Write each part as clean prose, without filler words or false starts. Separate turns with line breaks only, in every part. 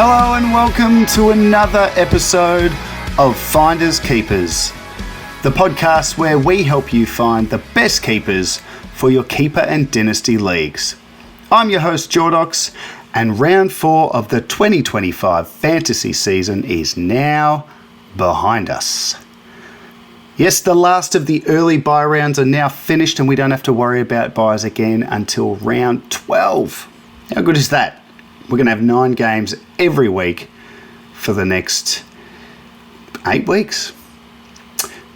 Hello and welcome to another episode of Finders Keepers, the podcast where we help you find the best keepers for your keeper and dynasty leagues. I'm your host Jordox, and round 4 of the 2025 fantasy season is now behind us. Yes, the last of the early buy rounds are now finished and we don't have to worry about buys again until round 12. How good is that? We're going to have 9 games every week for the next 8 weeks.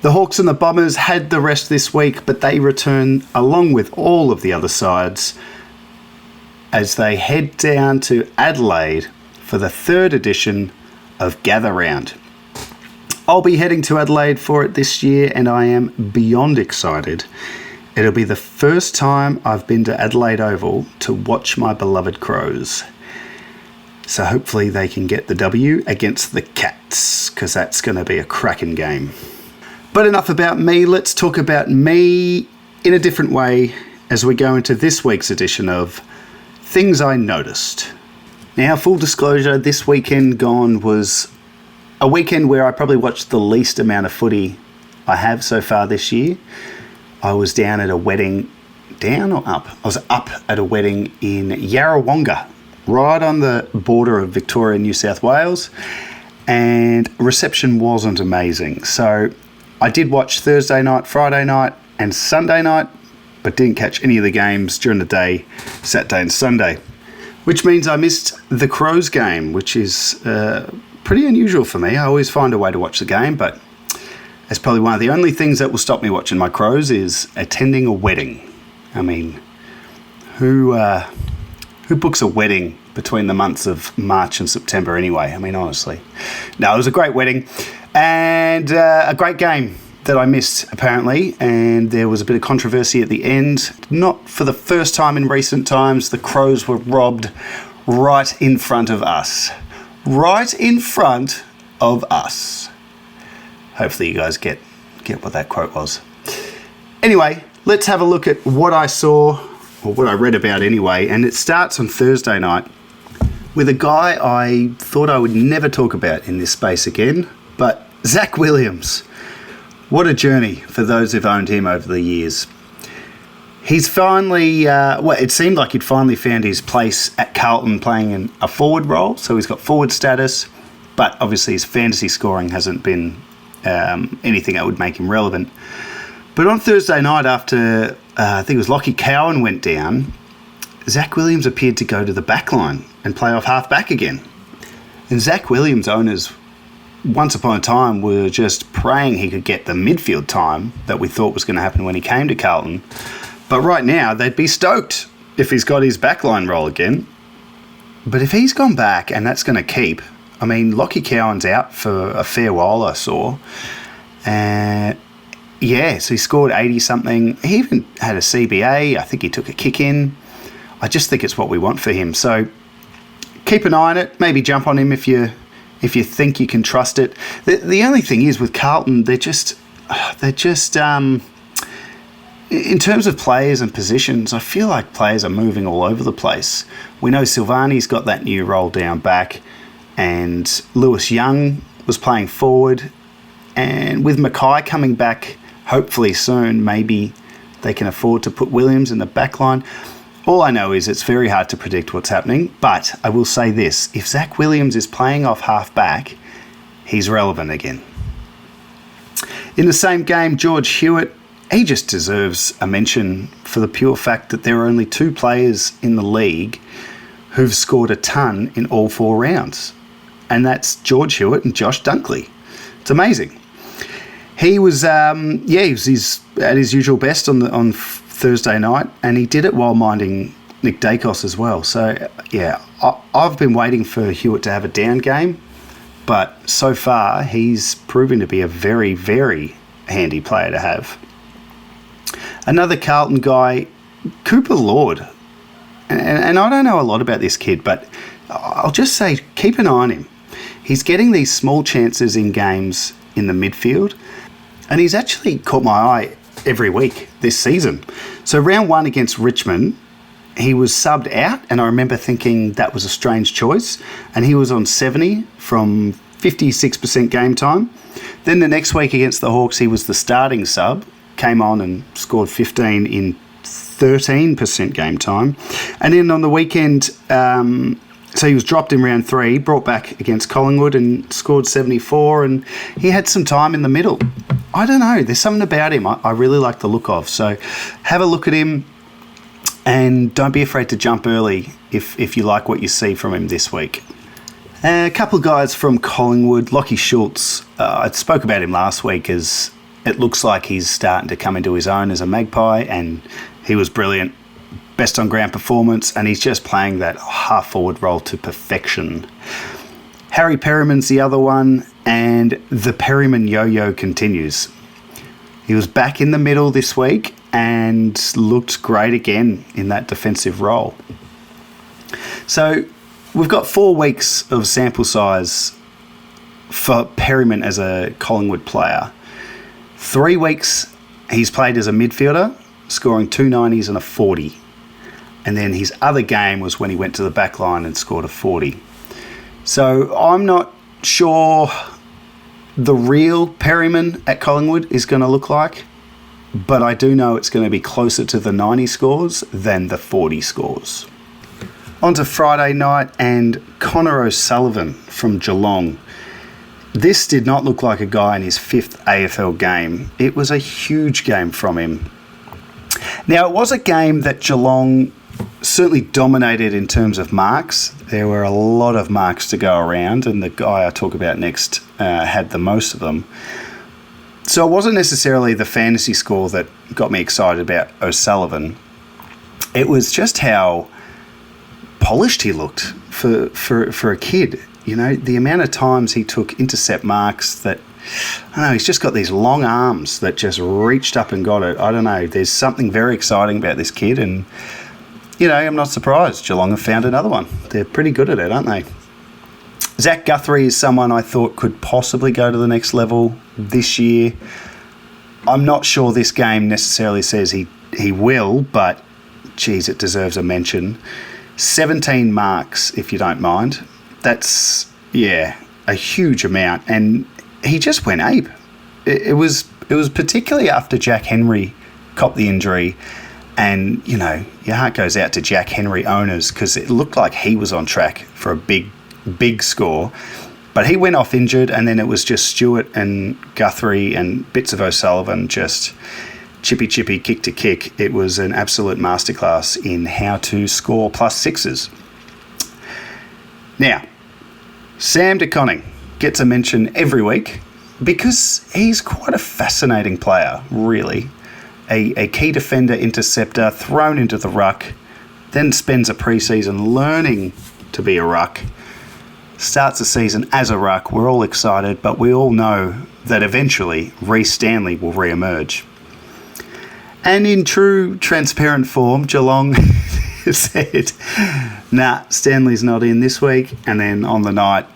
The Hawks and the Bombers had the rest this week, but they return along with all of the other sides as they head down to Adelaide for the 3rd edition of Gather Round. I'll be heading to Adelaide for it this year and I am beyond excited. It'll be the first time I've been to Adelaide Oval to watch my beloved Crows. So hopefully they can get the W against the Cats, because that's going to be a cracking game. But enough about me, let's talk about me in a different way as we go into this week's edition of Things I Noticed. Now, full disclosure, this weekend gone was a weekend where I probably watched the least amount of footy I have so far this year. I was down at a wedding, down or up? I was up at a wedding in Yarrawonga, right on the border of Victoria and New South Wales, and reception wasn't amazing. So I did watch Thursday night, Friday night and Sunday night, but didn't catch any of the games during the day, Saturday and Sunday, which means I missed the Crows game, which is pretty unusual for me. I always find a way to watch the game, but it's probably one of the only things that will stop me watching my Crows is attending a wedding. I mean, who books a wedding between the months of March and September anyway? I mean, honestly. No, it was a great wedding and a great game that I missed, apparently, and there was a bit of controversy at the end. Not for the first time in recent times, the Crows were robbed right in front of us. Right in front of us. Hopefully you guys get what that quote was. Anyway, let's have a look at what I saw, or what I read about anyway, and it starts on Thursday night with a guy I thought I would never talk about in this space again, but Zach Williams. What a journey for those who've owned him over the years. He's finally, it seemed like he'd finally found his place at Carlton playing in a forward role, so he's got forward status, but obviously his fantasy scoring hasn't been anything that would make him relevant. But on Thursday night after, I think it was Lockie Cowan went down, Zach Williams appeared to go to the back line and play off half back again. And Zach Williams owners, once upon a time, were just praying he could get the midfield time that we thought was going to happen when he came to Carlton. But right now, they'd be stoked if he's got his backline role again. But if he's gone back and that's going to keep, I mean, Lockie Cowan's out for a fair while, I saw. So he scored 80-something. He even had a CBA. I think he took a kick in. I just think it's what we want for him. So keep an eye on it. Maybe jump on him if you think you can trust it. The only thing is with Carlton, they're just in terms of players and positions, I feel like players are moving all over the place. We know Silvani's got that new role down back, and Lewis Young was playing forward. And with Mackay coming back, hopefully soon, maybe they can afford to put Williams in the back line. All I know is it's very hard to predict what's happening, but I will say this. If Zach Williams is playing off half back, he's relevant again. In the same game, George Hewitt, he just deserves a mention for the pure fact that there are only 2 players in the league who've scored a ton in all 4 rounds. And that's George Hewitt and Josh Dunkley. It's amazing. He was, he was at his usual best on Thursday night, and he did it while minding Nick Dacos as well. So, yeah, I've been waiting for Hewitt to have a down game, but so far he's proven to be a very, very handy player to have. Another Carlton guy, Cooper Lord, and I don't know a lot about this kid, but I'll just say keep an eye on him. He's getting these small chances in games in the midfield, and he's actually caught my eye every week this season. So round 1 against Richmond, he was subbed out, and I remember thinking that was a strange choice. And he was on 70 from 56% game time. Then the next week against the Hawks, he was the starting sub, came on and scored 15 in 13% game time. And then on the weekend, so he was dropped in round 3, brought back against Collingwood and scored 74, and he had some time in the middle. I don't know, there's something about him I really like the look of. So have a look at him, and don't be afraid to jump early if you like what you see from him this week. A couple of guys from Collingwood, Lachie Schultz. I spoke about him last week, as it looks like he's starting to come into his own as a Magpie, and he was brilliant. Best on ground performance, and he's just playing that half forward role to perfection. Harry Perryman's the other one, and the Perryman yo-yo continues. He was back in the middle this week and looked great again in that defensive role. So we've got 4 weeks of sample size for Perryman as a Collingwood player. 3 weeks he's played as a midfielder, scoring 2 90s and a 40. And then his other game was when he went to the back line and scored a 40. So I'm not sure the real Perryman at Collingwood is going to look like, but I do know it's going to be closer to the 90 scores than the 40 scores. On to Friday night, and Connor O'Sullivan from Geelong. This did not look like a guy in his 5th AFL game. It was a huge game from him. Now, it was a game that Geelong certainly dominated in terms of marks. There were a lot of marks to go around, and the guy I talk about next had the most of them. So it wasn't necessarily the fantasy score that got me excited about O'Sullivan. It was just how polished he looked for a kid. You know, the amount of times he took intercept marks that, I don't know, he's just got these long arms that just reached up and got it. I don't know, there's something very exciting about this kid, and, you know, I'm not surprised Geelong have found another one. They're pretty good at it, aren't they? Zach Guthrie is someone I thought could possibly go to the next level this year. I'm not sure this game necessarily says he will, but, geez, it deserves a mention. 17 marks, if you don't mind. That's, yeah, a huge amount. And he just went ape. It was particularly after Jack Henry copped the injury. And, you know, your heart goes out to Jack Henry owners, because it looked like he was on track for a big score. But he went off injured, and then it was just Stewart and Guthrie and bits of O'Sullivan just chippy, kick to kick. It was an absolute masterclass in how to score +6s. Now, Sam De Koning gets a mention every week because he's quite a fascinating player, really. A key defender, interceptor, thrown into the ruck, then spends a pre-season learning to be a ruck, starts the season as a ruck. We're all excited, but we all know that eventually Rhys Stanley will re-emerge. And in true transparent form, Geelong said, nah, Stanley's not in this week. And then on the night,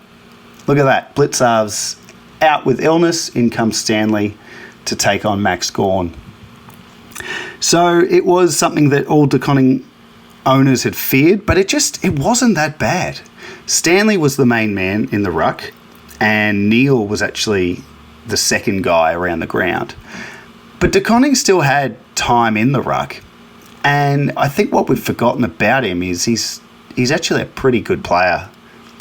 look at that, Blitzarves out with illness, in comes Stanley to take on Max Gawn. So it was something that all De Koning owners had feared, but it wasn't that bad. Stanley was the main man in the ruck, and Neil was actually the second guy around the ground. But De Koning still had time in the ruck, and I think what we've forgotten about him is he's actually a pretty good player.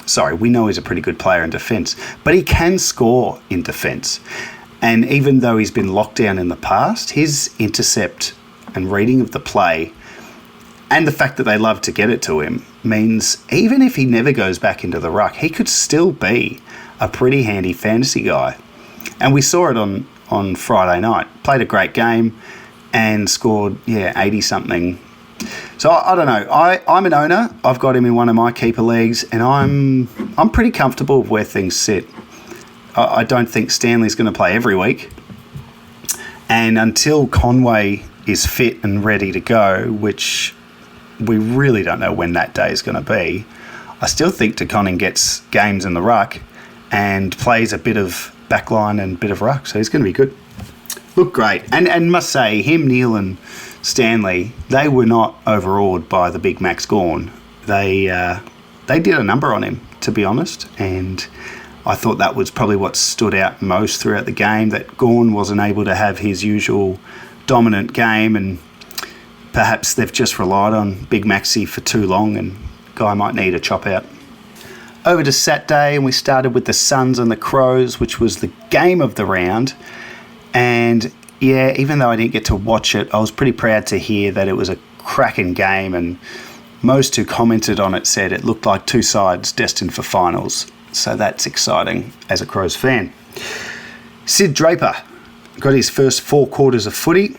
Sorry, we know he's a pretty good player in defence, but he can score in defence. And even though he's been locked down in the past, his intercept and reading of the play, and the fact that they love to get it to him, means even if he never goes back into the ruck, he could still be a pretty handy fantasy guy. And we saw it on Friday night. Played a great game and scored, 80-something. So I don't know. I'm an owner. I've got him in one of my keeper leagues, and I'm pretty comfortable with where things sit. I don't think Stanley's going to play every week. And until Conway is fit and ready to go, which we really don't know when that day is going to be, I still think De Koning gets games in the ruck and plays a bit of backline and a bit of ruck. So he's going to be good. Look great. And must say, him, Neil and Stanley, they were not overawed by the big Max Gawn. They did a number on him, to be honest, and I thought that was probably what stood out most throughout the game, that Gawn wasn't able to have his usual dominant game, and perhaps they've just relied on Big Maxi for too long and Guy might need a chop out. Over to Saturday, and we started with the Suns and the Crows, which was the game of the round. And yeah, even though I didn't get to watch it, I was pretty proud to hear that it was a cracking game, and most who commented on it said it looked like two sides destined for finals. So that's exciting as a Crows fan. Sid Draper got his first 4 quarters of footy,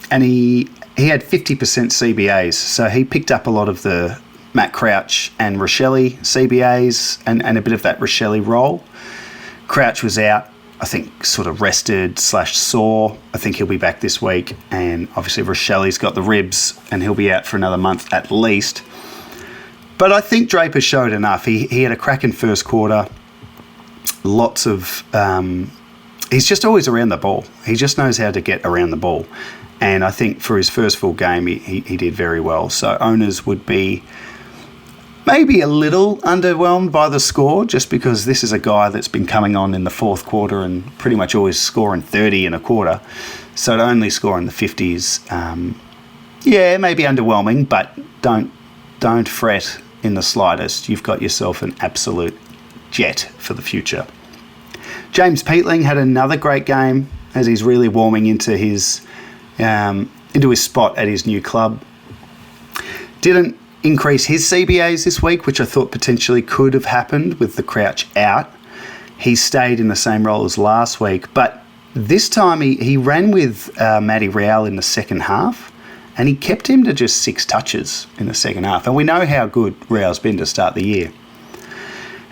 and he had 50% CBAs, so he picked up a lot of the Matt Crouch and Rochelle CBAs and a bit of that Rochelle role. Crouch was out, I think, sort of rested / sore. I think he'll be back this week, and obviously Rochelle's got the ribs and he'll be out for another month at least. But I think Draper showed enough. He had a cracking first quarter. Lots of... he's just always around the ball. He just knows how to get around the ball. And I think for his first full game, he did very well. So owners would be maybe a little underwhelmed by the score, just because this is a guy that's been coming on in the fourth quarter and pretty much always scoring 30 in a quarter. So to only score in the 50s, maybe underwhelming, but don't fret in the slightest. You've got yourself an absolute jet for the future. James Peatling had another great game as he's really warming into his spot at his new club. Didn't increase his CBAs this week, which I thought potentially could have happened with the Crouch out. He stayed in the same role as last week, but this time he ran with Matty Rowell in the second half, and he kept him to just 6 touches in the second half. And we know how good Rowell's been to start the year.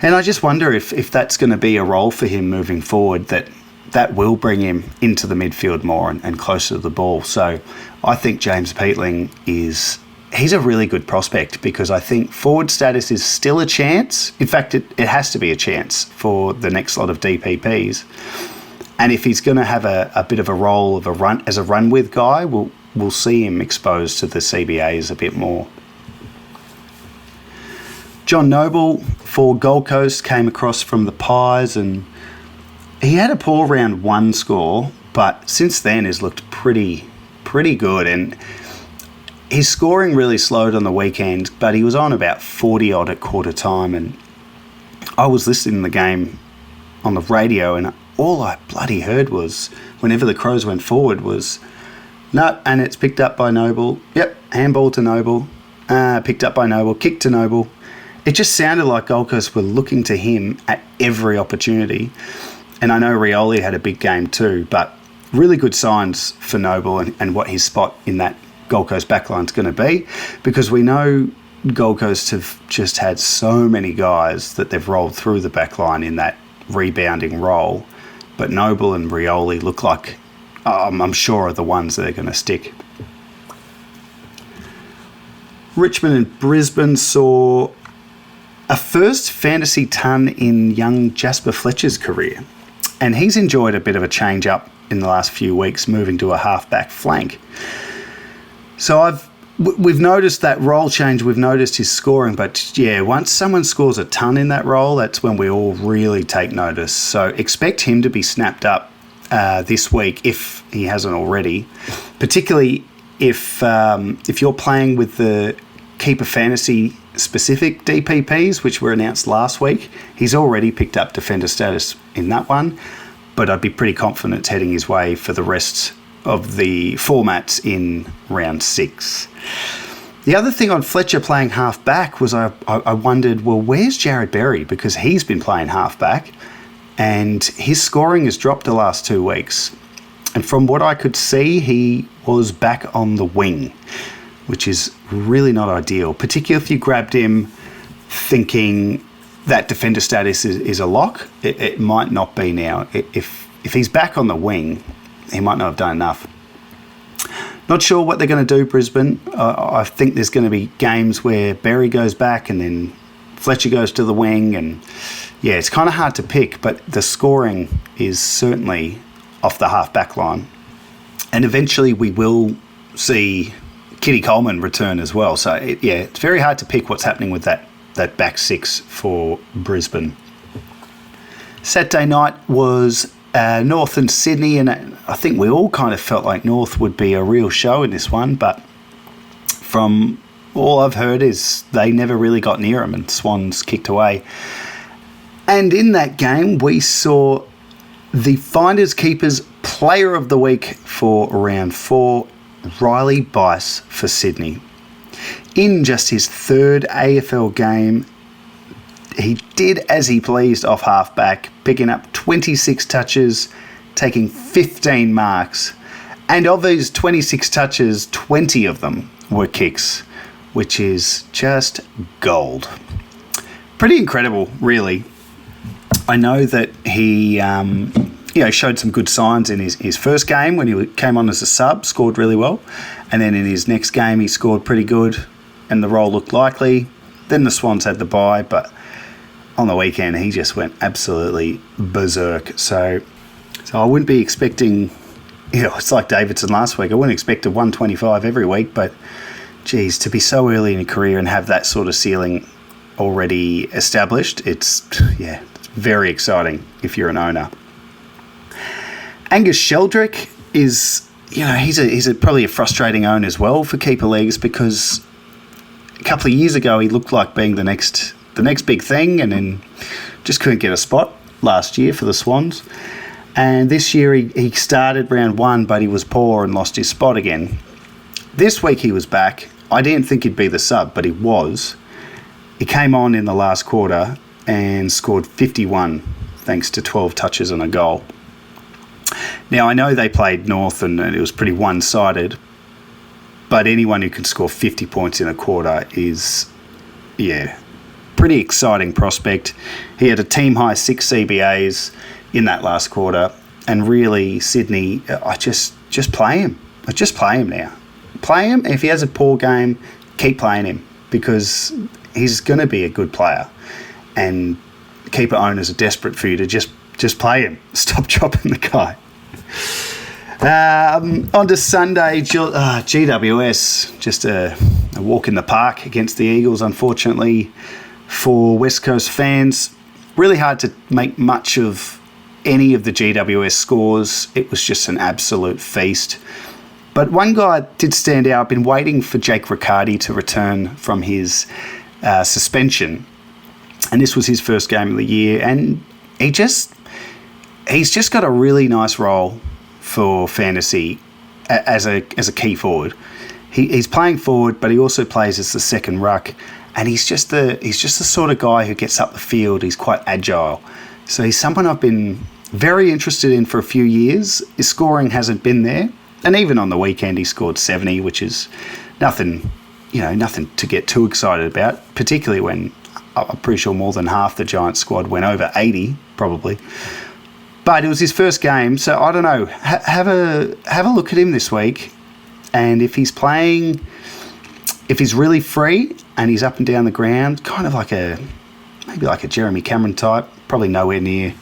And I just wonder if that's going to be a role for him moving forward, that will bring him into the midfield more and closer to the ball. So I think James Peatling he's a really good prospect, because I think forward status is still a chance. In fact, it has to be a chance for the next lot of DPPs. And if he's going to have a bit of a role of as a run with guy, we'll see him exposed to the CBAs a bit more. John Noble for Gold Coast came across from the Pies, and he had a poor round 1 score, but since then has looked pretty good. And his scoring really slowed on the weekend, but he was on about 40 odd at quarter time, and I was listening to the game on the radio, and all I bloody heard was, whenever the Crows went forward, was, no, and it's picked up by Noble. Yep, handball to Noble. Picked up by Noble, kick to Noble. It just sounded like Gold Coast were looking to him at every opportunity. And I know Rioli had a big game too, but really good signs for Noble and what his spot in that Gold Coast backline is going to be, because we know Gold Coast have just had so many guys that they've rolled through the backline in that rebounding role. But Noble and Rioli look like, I'm sure, are the ones that are going to stick. Richmond and Brisbane saw a first fantasy ton in young Jasper Fletcher's career. And he's enjoyed a bit of a change up in the last few weeks, moving to a half-back flank. So we've noticed that role change, we've noticed his scoring, but yeah, once someone scores a ton in that role, that's when we all really take notice. So expect him to be snapped up this week if he hasn't already, particularly if you're playing with the Keeper Fantasy specific DPPs, which were announced last week. He's already picked up defender status in that one, but I'd be pretty confident it's heading his way for the rest of the formats in round 6. The other thing on Fletcher playing half-back was I wondered, well, where's Jared Berry? Because he's been playing half-back and his scoring has dropped the last 2 weeks. And from what I could see, he was back on the wing, which is really not ideal, particularly if you grabbed him thinking that defender status is a lock. It might not be now. If he's back on the wing, he might not have done enough. Not sure what they're going to do, Brisbane. I think there's going to be games where Berry goes back and then Fletcher goes to the wing. And yeah, it's kind of hard to pick, but the scoring is certainly off the half-back line. And eventually we will see Kitty Coleman return as well. So, it's very hard to pick what's happening with that back six for Brisbane. Saturday night was North and Sydney, and I think we all kind of felt like North would be a real show in this one, but from all I've heard is they never really got near them and Swans kicked away. And in that game, we saw the Finders Keepers Player of the Week for round 4, Riley Bice for Sydney. In just his third AFL game, he did as he pleased off halfback, picking up 26 touches, taking 15 marks. And of these 26 touches, 20 of them were kicks, which is just gold. Pretty incredible, really. I know that he showed some good signs in his first game when he came on as a sub, scored really well. And then in his next game, he scored pretty good and the role looked likely. Then the Swans had the bye, but on the weekend, he just went absolutely berserk. So I wouldn't be expecting, it's like Davidson last week. I wouldn't expect a 125 every week, but geez, to be so early in your career and have that sort of ceiling already established, it's very exciting if you're an owner. Angus Sheldrick is, he's probably a frustrating owner as well for keeper leagues, because a couple of years ago he looked like being the next big thing, and then just couldn't get a spot last year for the Swans. And this year he started round 1, but he was poor and lost his spot again. This week he was back. I didn't think he'd be the sub, but he was. He came on in the last quarter and scored 51 thanks to 12 touches and a goal. Now, I know they played North and it was pretty one-sided, but anyone who can score 50 points in a quarter is, pretty exciting prospect. He had a team-high 6 CBAs in that last quarter, and really, Sydney, I just play him. I just play him now. Play him. If he has a poor game, keep playing him, because he's going to be a good player. And keeper owners are desperate for you to just play him. Stop dropping the guy. On to Sunday, GWS, just a walk in the park against the Eagles, unfortunately, for West Coast fans. Really hard to make much of any of the GWS scores. It was just an absolute feast. But one guy did stand out. I've been waiting for Jake Riccardi to return from his suspension, and this was his first game of the year, and he's just got a really nice role for fantasy as a key forward. He's playing forward, but he also plays as the second ruck, and he's just the sort of guy who gets up the field. He's quite agile, so he's someone I've been very interested in for a few years. His scoring hasn't been there, and even on the weekend he scored 70, which is nothing to get too excited about, particularly when I'm pretty sure more than half the Giants squad went over 80 probably. But it was his first game, so I don't know. Have a look at him this week, and if he's playing, if he's really free and he's up and down the ground, kind of like maybe like a Jeremy Cameron type, probably nowhere near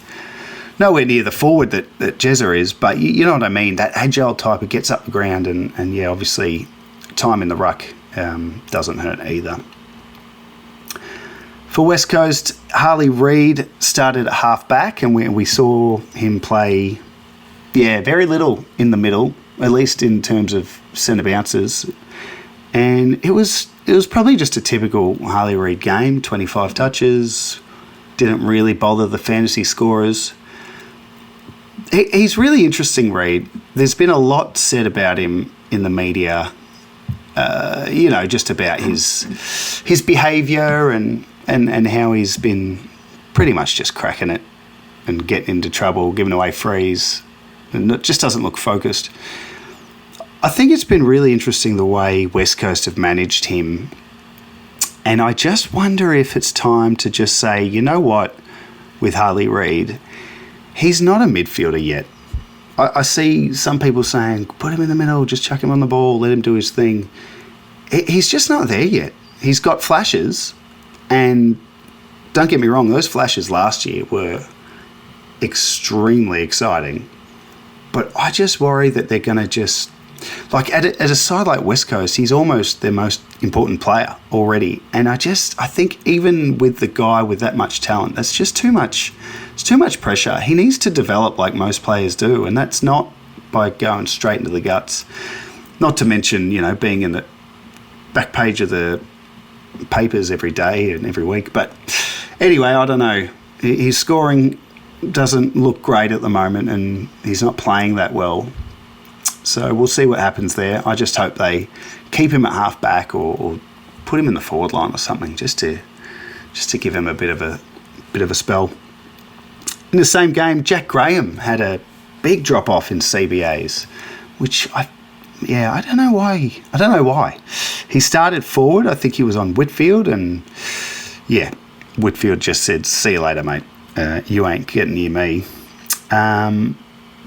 the forward that Jezza is, but you know what I mean. That agile type who gets up the ground and obviously time in the ruck doesn't hurt either. For West Coast, Harley Reid started at half-back, and we saw him play, very little in the middle, at least in terms of centre bounces. And it was probably just a typical Harley Reid game, 25 touches, didn't really bother the fantasy scorers. He's really interesting, Reid. There's been a lot said about him in the media, just about his behaviour and how he's been pretty much just cracking it and getting into trouble, giving away frees, and it just doesn't look focused. I think it's been really interesting the way West Coast have managed him, and I just wonder if it's time to just say, you know what, with Harley Reid, he's not a midfielder yet. I see some people saying, put him in the middle, just chuck him on the ball, let him do his thing. He's just not there yet. He's got flashes, and don't get me wrong, those flashes last year were extremely exciting. But I just worry that they're going to just like at a side like West Coast, he's almost their most important player already. And I think even with the guy with that much talent, that's just too much. It's too much pressure. He needs to develop like most players do, and that's not by going straight into the guts. Not to mention, being in the back page of the papers every day and every week. But anyway, I don't know. His scoring doesn't look great at the moment, and he's not playing that well. So we'll see what happens there. I just hope they keep him at half back or put him in the forward line or something, just to give him a bit of a spell. In the same game, Jack Graham had a big drop off in CBAs, which I don't know why. He started forward. I think he was on Whitfield, and Whitfield just said, "See you later, mate. You ain't getting near me."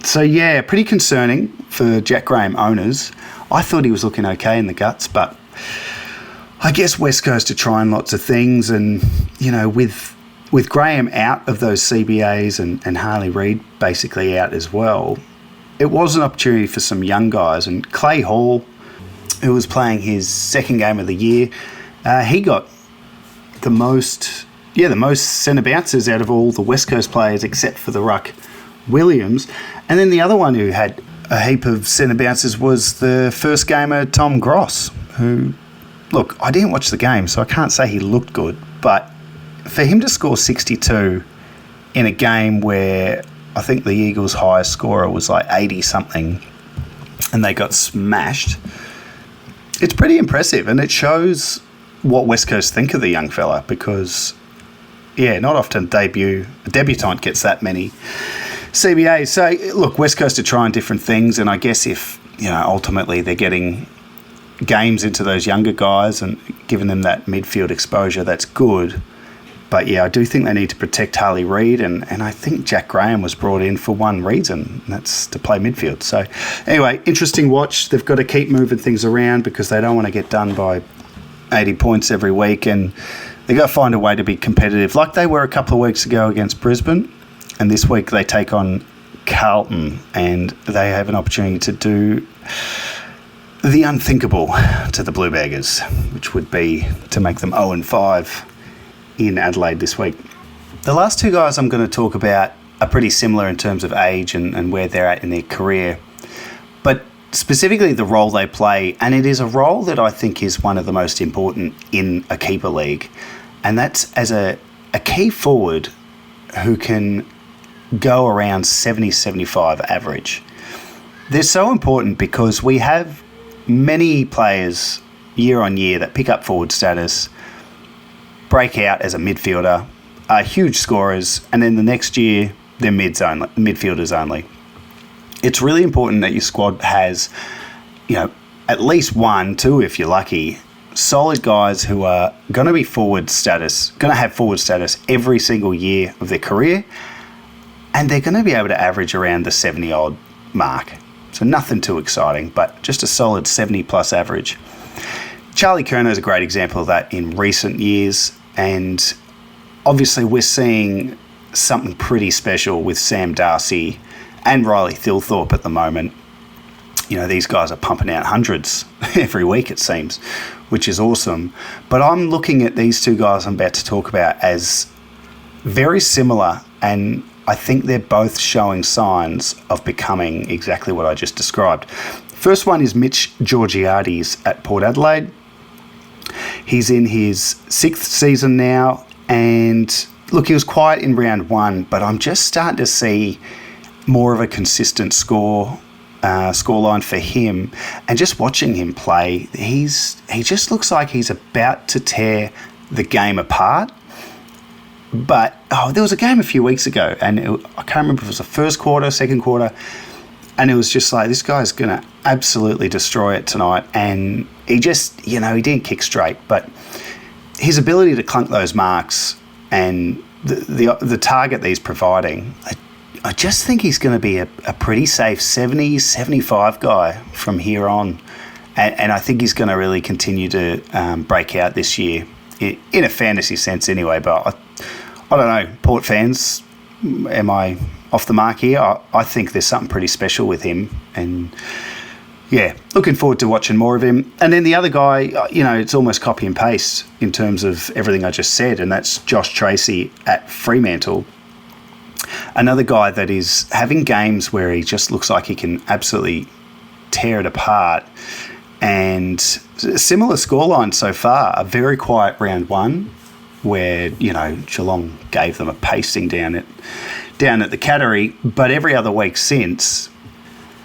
Pretty concerning for Jack Graham owners. I thought he was looking okay in the guts, but I guess West Coast are trying lots of things, and with Graham out of those CBAs and Harley Reid basically out as well, it was an opportunity for some young guys. And Clay Hall, who was playing his second game of the year, he got the most centre bounces out of all the West Coast players except for the ruck Williams. And then the other one who had a heap of centre bounces was the first gamer Tom Gross, who, look, I didn't watch the game, so I can't say he looked good, but for him to score 62 in a game where I think the Eagles' highest scorer was like 80-something and they got smashed, it's pretty impressive, and it shows what West Coast think of the young fella, because, not often a debutant gets that many CBAs. So, look, West Coast are trying different things, and I guess if, ultimately they're getting games into those younger guys and giving them that midfield exposure, that's good. But, I do think they need to protect Harley Reid, and I think Jack Graham was brought in for one reason, and that's to play midfield. So, anyway, interesting watch. They've got to keep moving things around because they don't want to get done by 80 points every week, and they've got to find a way to be competitive, like they were a couple of weeks ago against Brisbane. And this week they take on Carlton, and they have an opportunity to do the unthinkable to the Bluebaggers, which would be to make them 0-5 in Adelaide this week. The last two guys I'm going to talk about are pretty similar in terms of age and where they're at in their career, but specifically the role they play, and it is a role that I think is one of the most important in a keeper league, and that's as a key forward who can go around 70-75 average. They're so important because we have many players year on year that pick up forward status, break out as a midfielder, are huge scorers, and then the next year they're midfielders only. It's really important that your squad has, at least 1, 2 if you're lucky, solid guys who are going to have forward status every single year of their career, and they're going to be able to average around the 70-odd mark. So nothing too exciting, but just a solid 70-plus average. Charlie Curnow is a great example of that in recent years, and obviously we're seeing something pretty special with Sam Darcy and Riley Thilthorpe at the moment. These guys are pumping out hundreds every week, it seems, which is awesome. But I'm looking at these two guys I'm about to talk about as very similar, and I think they're both showing signs of becoming exactly what I just described. First one is Mitch Georgiades at Port Adelaide. He's in his 6th season now, and look, he was quiet in round 1, but I'm just starting to see more of a consistent scoreline for him, and just watching him play, he just looks like he's about to tear the game apart. But, there was a game a few weeks ago, and I can't remember if it was the first quarter, second quarter, and it was just like, this guy's going to absolutely destroy it tonight. And he just, he didn't kick straight, but his ability to clunk those marks and the target that he's providing, I just think he's going to be a pretty safe 70, 75 guy from here on. And I think he's going to really continue to break out this year, in a fantasy sense anyway, but I don't know, Port fans, am I off the mark here? I think there's something pretty special with him, and yeah, looking forward to watching more of him. And then the other guy, it's almost copy and paste in terms of everything I just said, and that's Josh Tracy at Fremantle. Another guy that is having games where he just looks like he can absolutely tear it apart. And similar scoreline so far, a very quiet round one where, Geelong gave them a pasting down at the Cattery, but every other week since,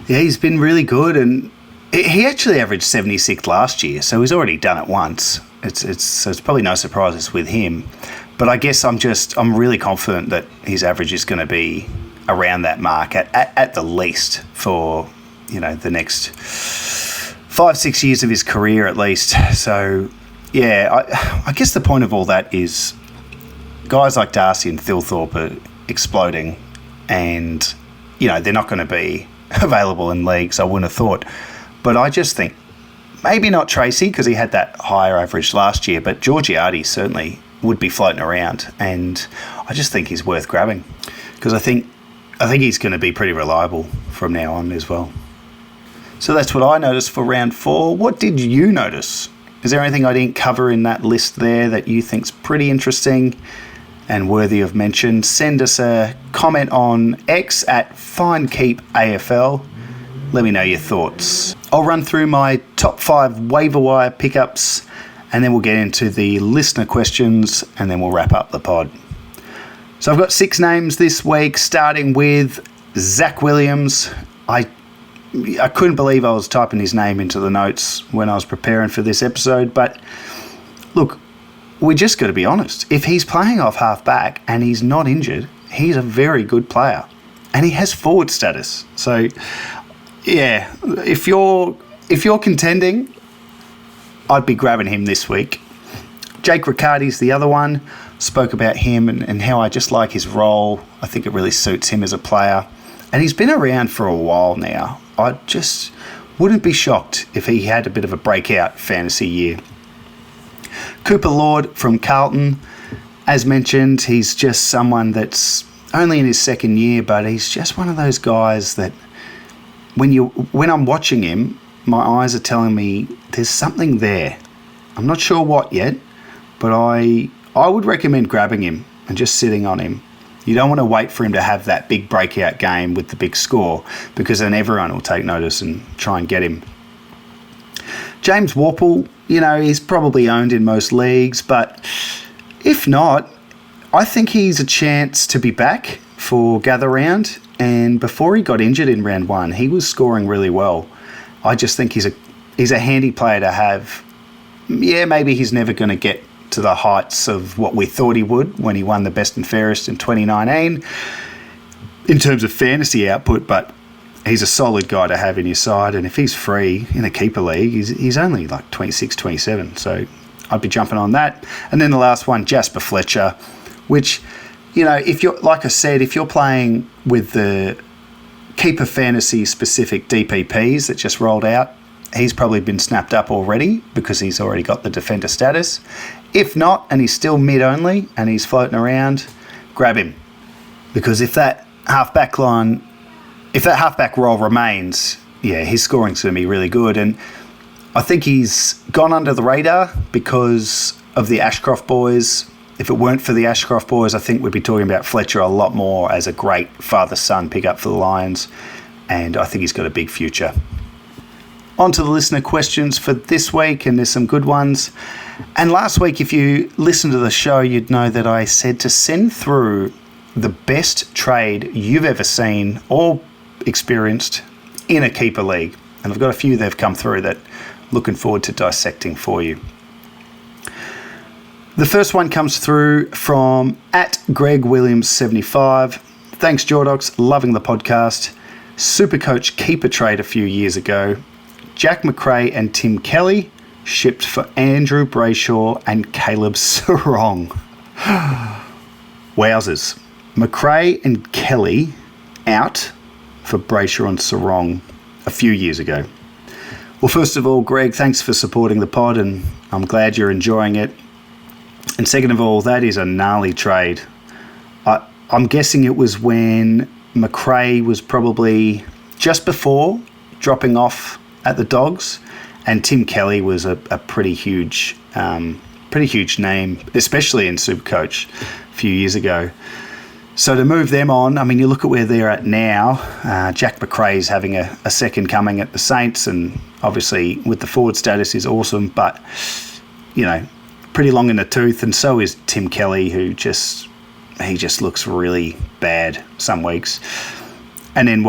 yeah, he's been really good. And he actually averaged 76 last year, so he's already done it once. So it's probably no surprises with him. But I guess I'm really confident that his average is going to be around that mark at the least for, the next 5-6 years of his career at least. So, yeah, I guess the point of all that is guys like Darcy and Thilthorpe are exploding, and, they're not going to be available in leagues, I wouldn't have thought. But I just think maybe not Tracy because he had that higher average last year, but Georgiades certainly would be floating around, and I just think he's worth grabbing because I think he's going to be pretty reliable from now on as well. So that's what I noticed for round 4. What did you notice? Is there anything I didn't cover in that list there that you think's pretty interesting and worthy of mention? Send us a comment on X at FindKeepAFL. Let me know your thoughts. I'll run through my top 5 waiver wire pickups, and then we'll get into the listener questions, and then we'll wrap up the pod. So I've got 6 names this week, starting with Zach Williams. I couldn't believe I was typing his name into the notes when I was preparing for this episode, but look, we just got to be honest. If he's playing off half back and he's not injured, he's a very good player, and he has forward status. So, yeah, if you're contending, I'd be grabbing him this week. Jake Riccardi's the other one. Spoke about him and how I just like his role. I think it really suits him as a player. And he's been around for a while now. I just wouldn't be shocked if he had a bit of a breakout fantasy year. Cooper Lord from Carlton. As mentioned, he's just someone that's only in his second year, but he's just one of those guys that when I'm watching him, my eyes are telling me there's something there. I'm not sure what yet, but I would recommend grabbing him and just sitting on him. You don't want to wait for him to have that big breakout game with the big score, because then everyone will take notice and try and get him. James Worpel, he's probably owned in most leagues, but if not, I think he's a chance to be back for Gather Round. And before he got injured in round 1, he was scoring really well. I just think he's a handy player to have. Yeah, maybe he's never going to get to the heights of what we thought he would when he won the best and fairest in 2019 in terms of fantasy output, but he's a solid guy to have in your side. And if he's free in a keeper league, he's only like 26, 27. So I'd be jumping on that. And then the last one, Jasper Fletcher, which, if you're, like I said, if you're playing with the keeper fantasy specific DPPs that just rolled out, he's probably been snapped up already because he's already got the defender status. If not, and he's still mid only and he's floating around, grab him. Because if that halfback role remains, yeah, his scoring's going to be really good. And I think he's gone under the radar because of the Ashcroft boys. If it weren't for the Ashcroft boys, I think we'd be talking about Fletcher a lot more as a great father-son pickup for the Lions. And I think he's got a big future. On to the listener questions for this week, and there's some good ones. And last week, if you listened to the show, you'd know that I said to send through the best trade you've ever seen or experienced in a keeper league. And I've got a few that have come through that I'm looking forward to dissecting for you. The first one comes through from @GregWilliams75. Thanks, Jordox. Loving the podcast. Supercoach keeper trade a few years ago. Jack McRae and Tim Kelly shipped for Andrew Brayshaw and Caleb Sarong. Wowzers. McRae and Kelly out for Brayshaw and Sarong a few years ago. Well, first of all, Greg, thanks for supporting the pod, and I'm glad you're enjoying it. And second of all, that is a gnarly trade. I'm guessing it was when McRae was probably just before dropping off at the Dogs, and Tim Kelly was a pretty huge name, especially in Supercoach a few years ago. So to move them on, I mean, you look at where they're at now. Jack McRae's having a second coming at the Saints, and obviously with the forward status is awesome, but, you know, pretty long in the tooth, and so is Tim Kelly, who just looks really bad some weeks. And then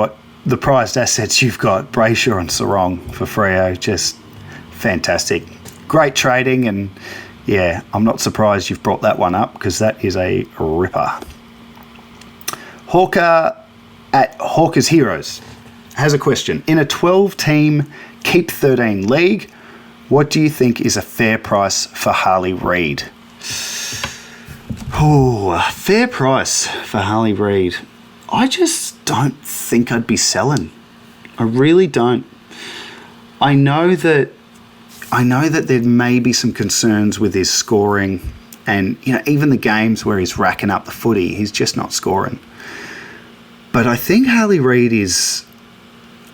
the prized assets you've got, Brayshaw and Sarong for Freo, just fantastic. Great trading, and yeah, I'm not surprised you've brought that one up because that is a ripper. Hawker at Hawker's Heroes has a question. In a 12-team Keep 13 league, what do you think is a fair price for Harley Reid? Oh, a fair price for Harley Reid. I just don't think I'd be selling. I really don't. I know that there may be some concerns with his scoring, and you know, even the games where he's racking up the footy, he's just not scoring. But I think Harley Reid he's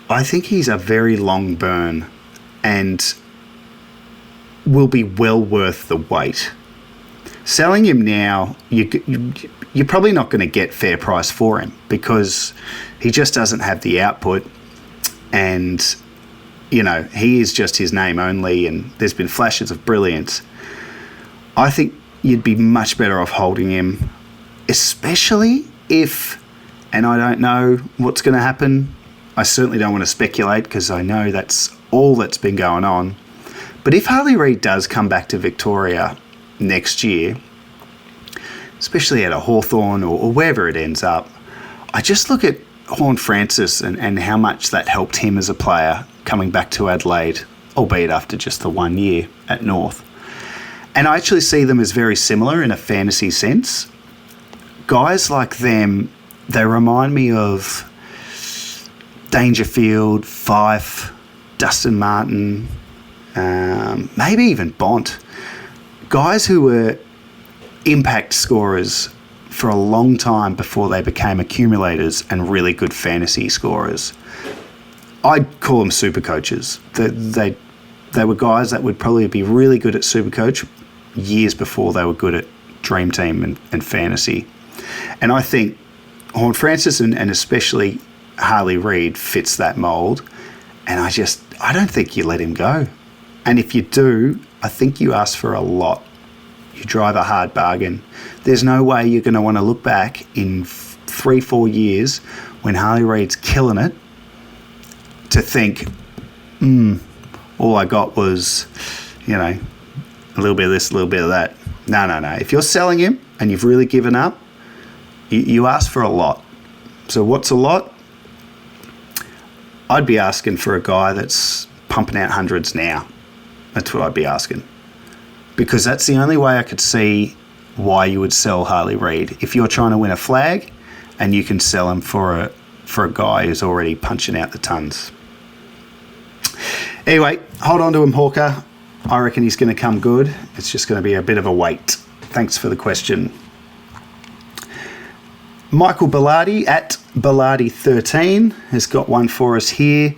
a very long burn and will be well worth the wait. Selling him now, you're probably not going to get fair price for him because he just doesn't have the output, and you know, he is just his name only, and there's been flashes of brilliance. I think you'd be much better off holding him, especially if, and I don't know what's going to happen. I certainly don't want to speculate because I know that's all that's been going on. But if Harley Reid does come back to Victoria next year, especially at a Hawthorn or wherever it ends up, I just look at Horne-Francis and how much that helped him as a player coming back to Adelaide, albeit after just the 1 year at North. And I actually see them as very similar in a fantasy sense. Guys like them, they remind me of Dangerfield, Fife, Dustin Martin, maybe even Bont. Guys who were impact scorers for a long time before they became accumulators and really good fantasy scorers. I'd call them super coaches. They were guys that would probably be really good at Supercoach years before they were good at Dream Team and fantasy. And I think Horne-Francis and especially Harley Reid fits that mould. And I don't think you let him go. And if you do, I think you ask for a lot. You drive a hard bargain. There's no way you're going to want to look back in 3-4 years when Harley Reid's killing it to think, all I got was, you know, a little bit of this, a little bit of that. No. If you're selling him and you've really given up, you ask for a lot. So what's a lot? I'd be asking for a guy that's pumping out hundreds now. That's what I'd be asking. Because that's the only way I could see why you would sell Harley Reid. If you're trying to win a flag and you can sell him for a guy who's already punching out the tons. Anyway, hold on to him, Hawker. I reckon he's going to come good. It's just going to be a bit of a wait. Thanks for the question. Michael Bellardi at Bellardi13 has got one for us here.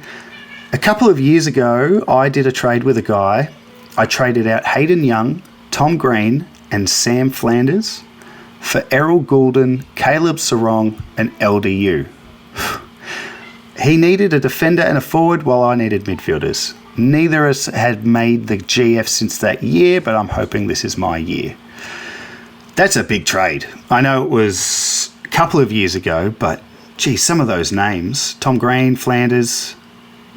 A couple of years ago, I did a trade with a guy. I traded out Hayden Young, Tom Green, and Sam Flanders for Errol Goulden, Caleb Sarong, and LDU. He needed a defender and a forward while I needed midfielders. Neither of us had made the GF since that year, but I'm hoping this is my year. That's a big trade. I know it was a couple of years ago, but gee, some of those names, Tom Green, Flanders,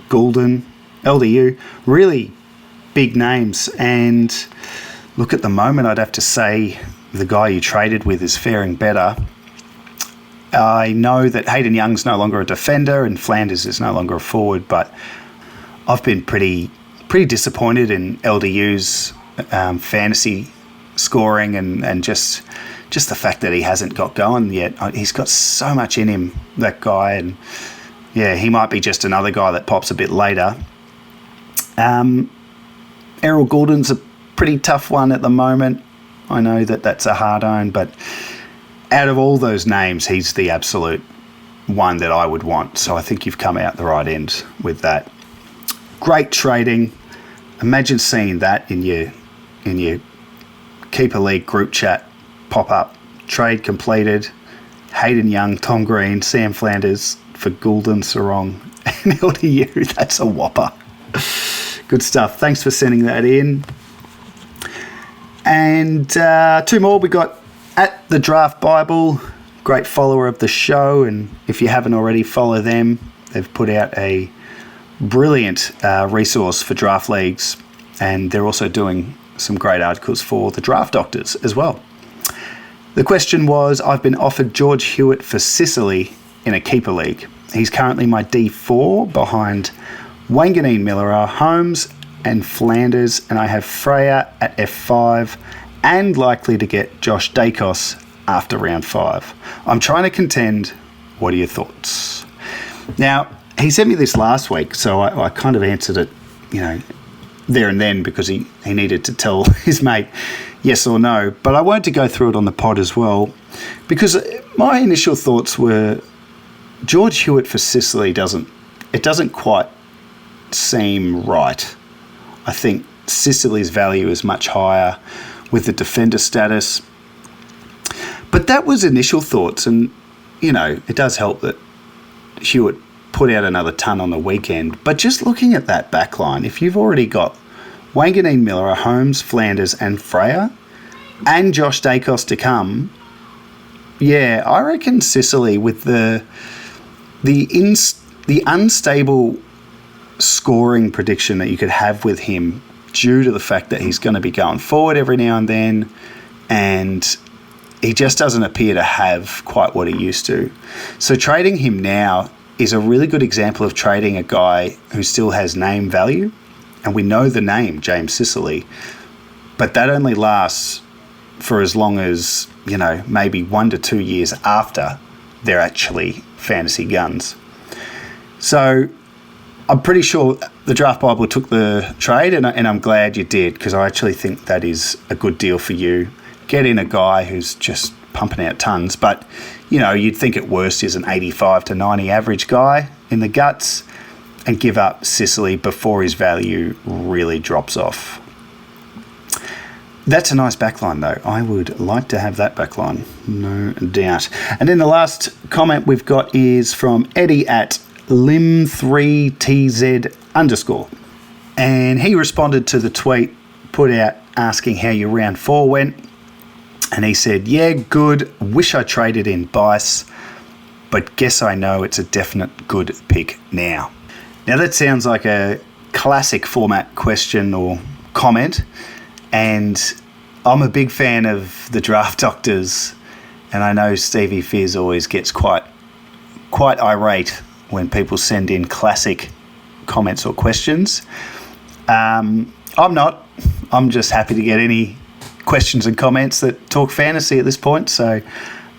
Goulden, LDU, really big names. And look, at the moment, I'd have to say the guy you traded with is faring better. I know that Hayden Young's no longer a defender and Flanders is no longer a forward, but I've been pretty disappointed in LDU's fantasy scoring and just the fact that he hasn't got going yet. He's got so much in him, that guy, and yeah, he might be just another guy that pops a bit later. Errol Goulden's a pretty tough one at the moment. I know that that's a hard own, but out of all those names, he's the absolute one that I would want. So I think you've come out the right end with that. Great trading. Imagine seeing that in your Keeper League group chat pop up. Trade completed. Hayden Young, Tom Green, Sam Flanders for Goulden, Sarong, and LDU. That's a whopper. Good stuff. Thanks for sending that in. And 2 more. We got at the Draft Bible, great follower of the show. And if you haven't already, follow them. They've put out a brilliant resource for draft leagues. And they're also doing some great articles for the draft doctors as well. The question was, I've been offered George Hewitt for Sicily in a keeper league. He's currently my D4 behind Wanganeen, Miller, Holmes and Flanders, and I have Freya at F5 and likely to get Josh Dacos after round 5. I'm trying to contend. What are your thoughts? Now, he sent me this last week, so I kind of answered it, there and then because he needed to tell his mate yes or no. But I wanted to go through it on the pod as well because my initial thoughts were George Hewitt for Sicily doesn't quite seem right. I think Sicily's value is much higher with the defender status. But that was initial thoughts, and, it does help that Hewitt put out another ton on the weekend. But just looking at that back line, if you've already got Wanganeen, Miller, Holmes, Flanders and Freya and Josh Dacos to come, yeah, I reckon Sicily with the unstable scoring prediction that you could have with him due to the fact that he's going to be going forward every now and then, and he just doesn't appear to have quite what he used to. So trading him now is a really good example of trading a guy who still has name value, and we know the name, James Sicily, but that only lasts for as long as, maybe 1 to 2 years after they're actually fantasy guns. So I'm pretty sure the Draft Bible took the trade, and I'm glad you did, because I actually think that is a good deal for you. Get in a guy who's just pumping out tons, but, you'd think at worst is an 85 to 90 average guy in the guts, and give up Sicily before his value really drops off. That's a nice backline, though. I would like to have that backline, no doubt. And then the last comment we've got is from Eddie at lim3tz_. And he responded to the tweet put out asking how your round 4 went. And he said, yeah, good. Wish I traded in Bice, but guess I know it's a definite good pick now. Now that sounds like a classic format question or comment, and I'm a big fan of the draft doctors, and I know Stevie Fizz always gets quite irate when people send in classic comments or questions. I'm not. I'm just happy to get any questions and comments that talk fantasy at this point. So,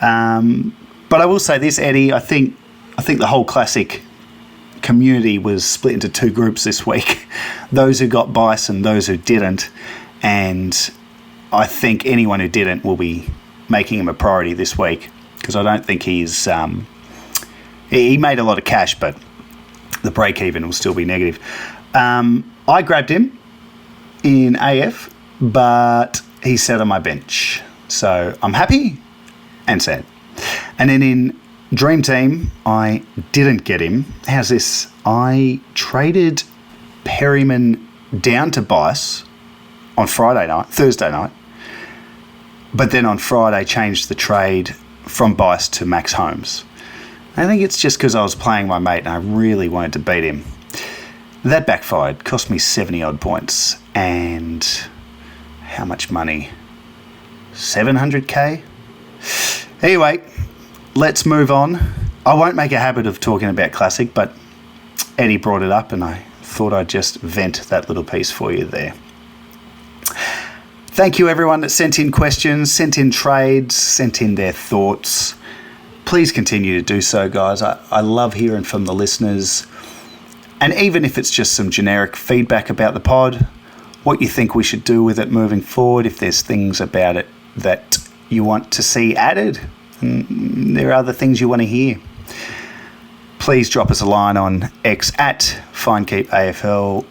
but I will say this, Eddie. I think the whole classic community was split into 2 groups this week: those who got Bice and those who didn't. And I think anyone who didn't will be making him a priority this week, because I don't think he's he made a lot of cash, but the break even will still be negative. I grabbed him in AF, but he sat on my bench, so I'm happy and sad. And then in Dream Team, I didn't get him. How's this? I traded Perryman down to Bice on Thursday night, but then on Friday changed the trade from Bice to Max Holmes. I think it's just because I was playing my mate and I really wanted to beat him. That backfired, cost me 70 odd points, and how much money? 700k? Anyway, let's move on. I won't make a habit of talking about Classic, but Eddie brought it up and I thought I'd just vent that little piece for you there. Thank you everyone that sent in questions, sent in trades, sent in their thoughts. Please continue to do so, guys. I love hearing from the listeners. And even if it's just some generic feedback about the pod, what you think we should do with it moving forward, if there's things about it that you want to see added, and there are other things you want to hear, please drop us a line on X at FineKeepAFL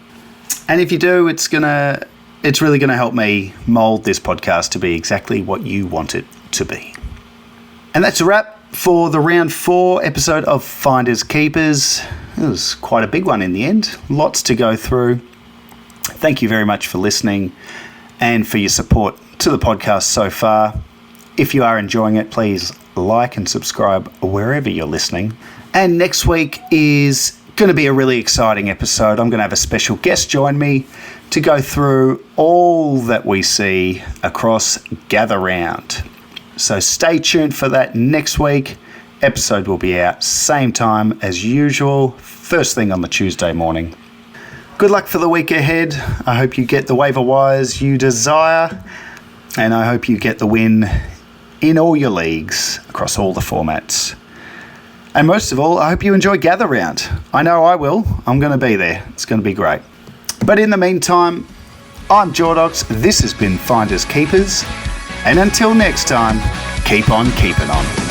And if you do, it's really going to help me mold this podcast to be exactly what you want it to be. And that's a wrap for the round 4 episode of Finders Keepers. It was quite a big one in the end. Lots to go through. Thank you very much for listening and for your support to the podcast so far. If you are enjoying it, please like and subscribe wherever you're listening. And next week is going to be a really exciting episode. I'm going to have a special guest join me to go through all that we see across Gather Round. So stay tuned for that next week. Episode will be out same time as usual, first thing on the Tuesday morning. Good luck for the week ahead. I hope you get the waiver wires you desire, and I hope you get the win in all your leagues across all the formats. And most of all, I hope you enjoy Gather Round. I know I will. I'm going to be there. It's going to be great. But in the meantime, I'm Jordox. This has been Finders Keepers. And until next time, keep on keeping on.